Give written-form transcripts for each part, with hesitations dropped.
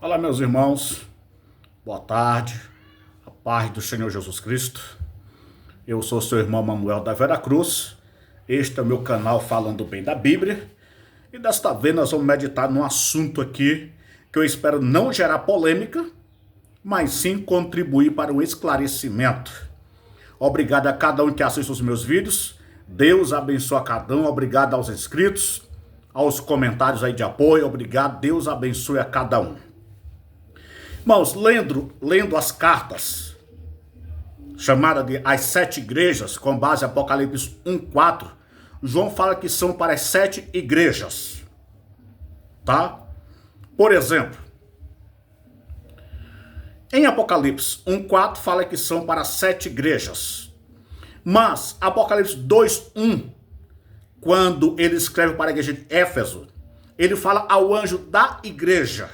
Olá, meus irmãos, boa tarde, a paz do Senhor Jesus Cristo. Eu sou seu irmão Manuel da Vera Cruz. Este é o meu canal falando bem da Bíblia. E desta vez nós vamos meditar num assunto aqui que eu espero não gerar polêmica, mas sim contribuir para o esclarecimento. Obrigado a cada um que assiste os meus vídeos. Deus abençoe a cada um. Obrigado aos inscritos, aos comentários aí de apoio. Obrigado, Deus abençoe a cada um. Irmãos, lendo as cartas, chamada de As Sete Igrejas, com base em Apocalipse 1:4, João fala que são para as 7 igrejas, tá? Por exemplo, em Apocalipse 1:4 fala que são para 7 igrejas, mas Apocalipse 2:1, quando ele escreve para a igreja de Éfeso, ele fala ao anjo da igreja.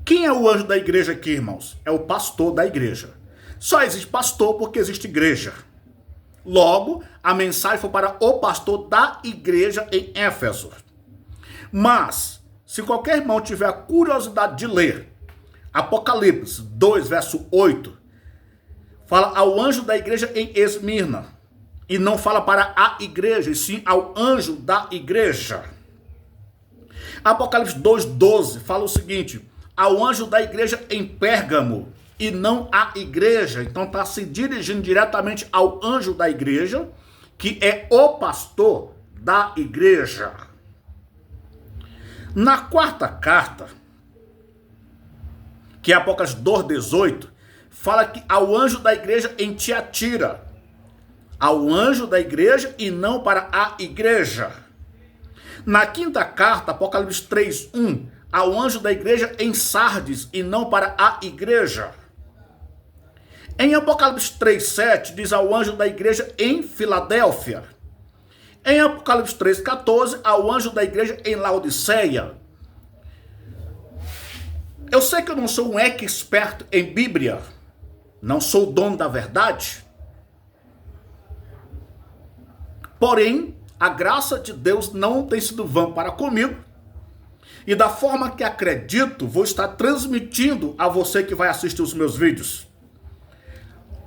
Quem é o anjo da igreja aqui, irmãos? É o pastor da igreja. Só existe pastor porque existe igreja. Logo, a mensagem foi para o pastor da igreja em Éfeso. Mas, se qualquer irmão tiver a curiosidade de ler Apocalipse 2, verso 8, fala ao anjo da igreja em Esmirna. E não fala para a igreja, e sim ao anjo da igreja. Apocalipse 2:12 fala o seguinte: ao anjo da igreja em Pérgamo, e não à igreja. Então está se dirigindo diretamente ao anjo da igreja, que é o pastor da igreja. Na quarta carta, que é Apocalipse 2:18, fala que ao anjo da igreja em Tiatira, ao anjo da igreja e não para a igreja. Na quinta carta, Apocalipse 3:1, ao anjo da igreja em Sardes e não para a igreja. Em Apocalipse 3:7 diz ao anjo da igreja em Filadélfia. Em Apocalipse 3:14 ao anjo da igreja em Laodiceia. Eu sei que eu não sou um expert em Bíblia, não sou o dono da verdade. Porém, a graça de Deus não tem sido vã para comigo. E da forma que acredito, vou estar transmitindo a você que vai assistir os meus vídeos.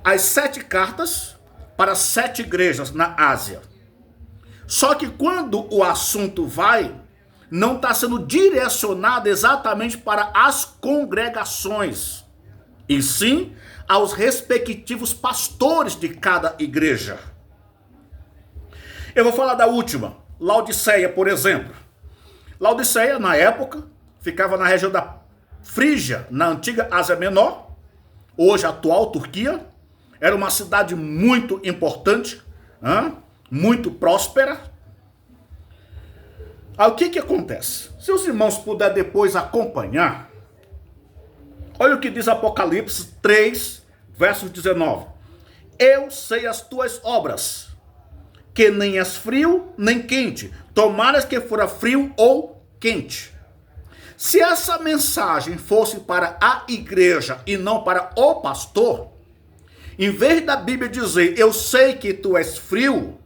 As 7 cartas para 7 igrejas na Ásia. Só que quando o assunto não está sendo direcionado exatamente para as congregações, e sim aos respectivos pastores de cada igreja. Eu vou falar da última, Laodiceia, por exemplo. Laodiceia, na época, ficava na região da Frígia, na antiga Ásia Menor, hoje a atual Turquia. Era uma cidade muito importante, muito próspera. Aí o que acontece? Se os irmãos puderem depois acompanhar, olha o que diz Apocalipse 3, verso 19. Eu sei as tuas obras, que nem és frio nem quente, tomaras que fora frio ou quente. Se essa mensagem fosse para a igreja e não para o pastor, em vez da Bíblia dizer, eu sei que tu és frio,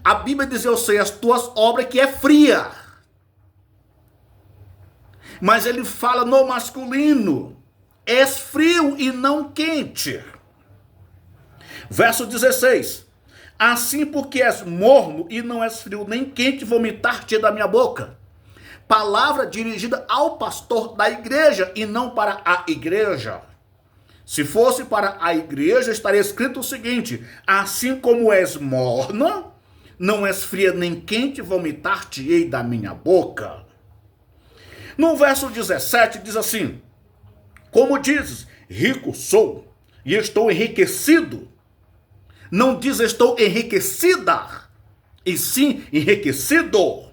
a Bíblia diz, eu sei as tuas obras, que é fria. Mas ele fala no masculino, és frio e não quente. Verso 16. Assim porque és morno e não és frio nem quente, vomitar-te da minha boca. Palavra dirigida ao pastor da igreja e não para a igreja. Se fosse para a igreja, estaria escrito o seguinte: assim como és morna, não és fria nem quente, vomitar-te-ei da minha boca. No verso 17 diz assim: como dizes, rico sou e estou enriquecido. Não diz estou enriquecida, e sim enriquecido.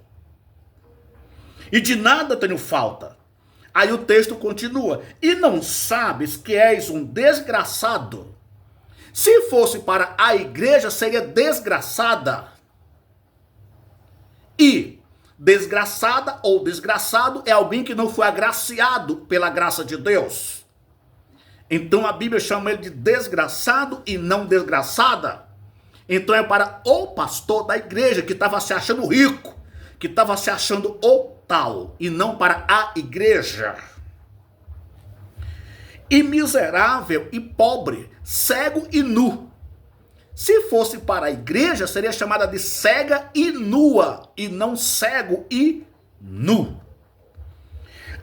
E de nada tenho falta. Aí o texto continua. E não sabes que és um desgraçado. Se fosse para a igreja, seria desgraçada. E desgraçada ou desgraçado é alguém que não foi agraciado pela graça de Deus. Então a Bíblia chama ele de desgraçado e não desgraçada. Então é para o pastor da igreja que estava se achando rico, que estava se achando o tal, e não para a igreja. e miserável e pobre, cego e nu. Se fosse para a igreja, seria chamada de cega e nua, e não cego e nu.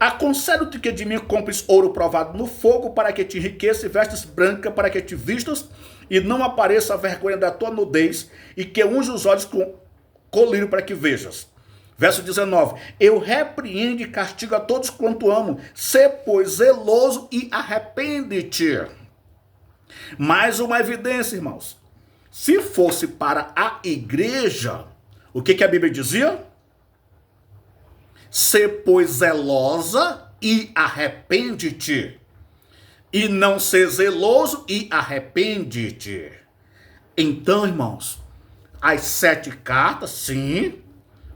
Aconselho-te que de mim compres ouro provado no fogo, para que te enriqueça, e vestes branca, para que te vistas, e não apareça a vergonha da tua nudez, e que unja os olhos com colírio para que vejas. Verso 19, eu repreendo e castigo a todos quanto amo, sê, pois, zeloso e arrepende-te. Mais uma evidência, irmãos. Se fosse para a igreja, o que a Bíblia dizia? Sê, pois, zelosa e arrepende-te. E não ser zeloso e arrepende-te. Então, irmãos, as 7 cartas, sim,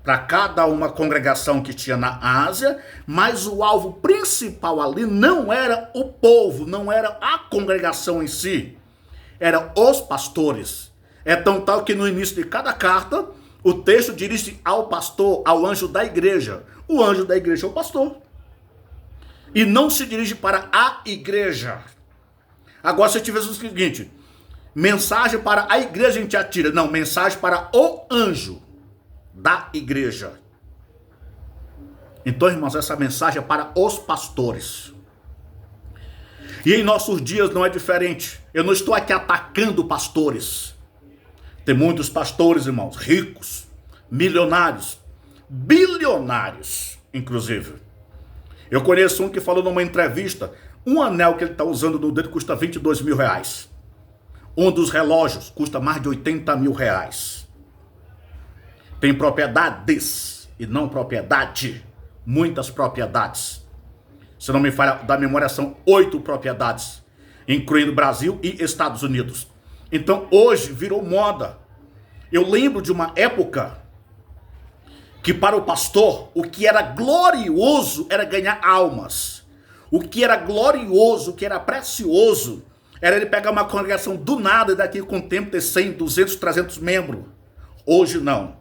para cada uma congregação que tinha na Ásia, mas o alvo principal ali não era o povo, não era a congregação em si, eram os pastores. É tão tal que no início de cada carta, o texto dirige ao pastor, ao anjo da igreja. O anjo da igreja é o pastor. E não se dirige para a igreja. Agora, se eu tivesse o seguinte, mensagem para a igreja em Tiatira. Não, mensagem para o anjo da igreja. Então, irmãos, essa mensagem é para os pastores. E em nossos dias não é diferente. Eu não estou aqui atacando pastores. Tem muitos pastores, irmãos, ricos, milionários, bilionários, inclusive. Eu conheço um que falou numa entrevista, um anel que ele está usando no dedo custa 22 mil reais. Um dos relógios custa mais de 80 mil reais. Tem propriedades e não propriedade. Muitas propriedades. Se não me falha da memória, são 8 propriedades, incluindo Brasil e Estados Unidos. Então hoje virou moda. Eu lembro de uma época que para o pastor o que era glorioso era ganhar almas. O que era glorioso, o que era precioso, era ele pegar uma congregação do nada e daqui com o tempo ter 100, 200, 300 membros. Hoje não.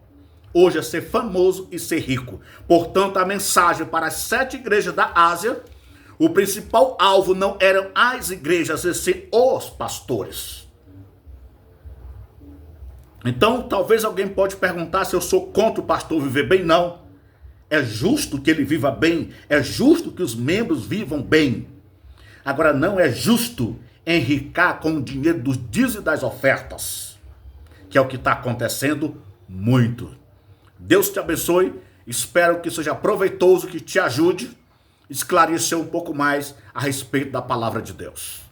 Hoje é ser famoso e ser rico. Portanto, a mensagem para as 7 igrejas da Ásia, o principal alvo não eram as igrejas, e sim os pastores. Então, talvez alguém pode perguntar se eu sou contra o pastor viver bem. Não. É justo que ele viva bem. É justo que os membros vivam bem. Agora, não é justo enricar com o dinheiro dos dízimos e das ofertas, que é o que está acontecendo muito. Deus te abençoe. Espero que seja proveitoso, que te ajude a esclarecer um pouco mais a respeito da palavra de Deus.